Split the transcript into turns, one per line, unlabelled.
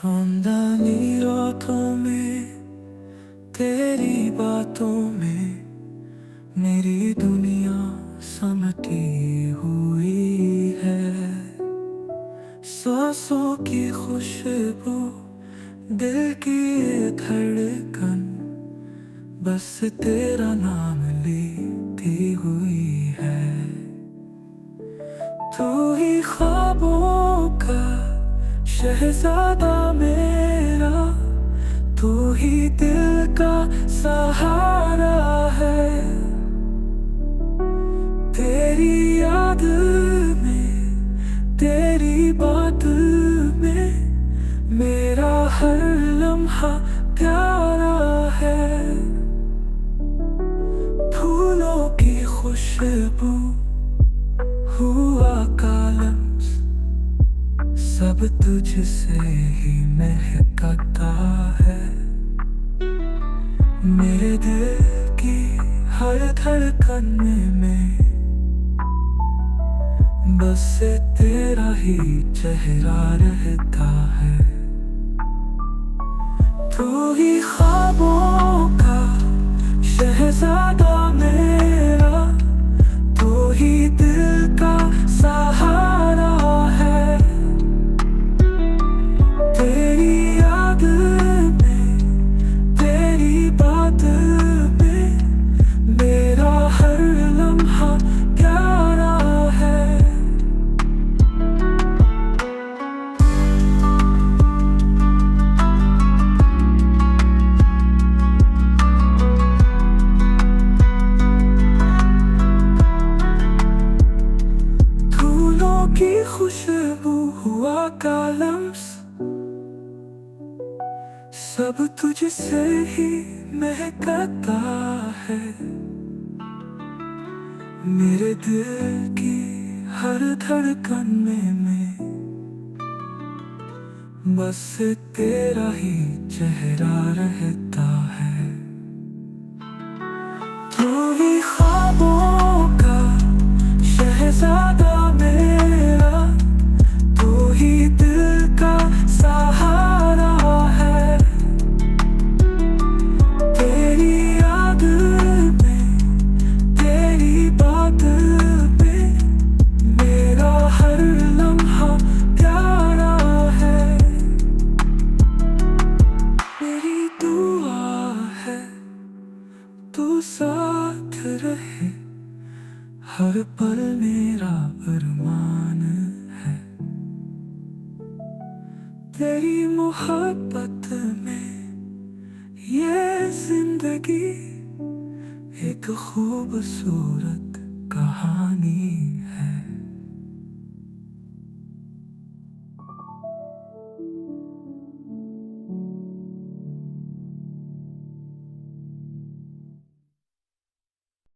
रोंदानी रातों में तेरी बातों में मेरी दुनिया समटी हुई है। सांसों की खुशबू, दिल की ये धड़कन, बस तेरा नाम लेती हुई है। तू ही ख्वाबों का शहजादा मेरा, तू ही दिल का सहारा है। तेरी याद में, तेरी बात में मेरा हर लम्हा प्यारा है। फूलों की खुशबू, हुआ का लम्स, सब तुझसे ही महकता है। मेरे दिल की हर धड़कन में बस तेरा ही चेहरा रहता है। तू ही ख्वाबों का शहजादा मेरा, तू ही दिल का सहारा है। तेरी याद में, तेरी बात में मेरा हर लम्हा प्यारा है। फूलों की खुशबू, हुआ का लम्स, सब तुझसे ही महकता है। मेरे दिल की हर धड़कन में बस तेरा ही चेहरा रहता है। तू ही ख्वाबों का शहजादा मेरा, तू ही दिल का सहारा है। तेरी याद में, तेरी बात में मेरा हर लम्हा प्यारा है। मेरी दुआ है तू साथ रहे, हर पल मेरा अरमान है। तेरी मोहब्बत में ये जिंदगी एक खूबसूरत कहानी है।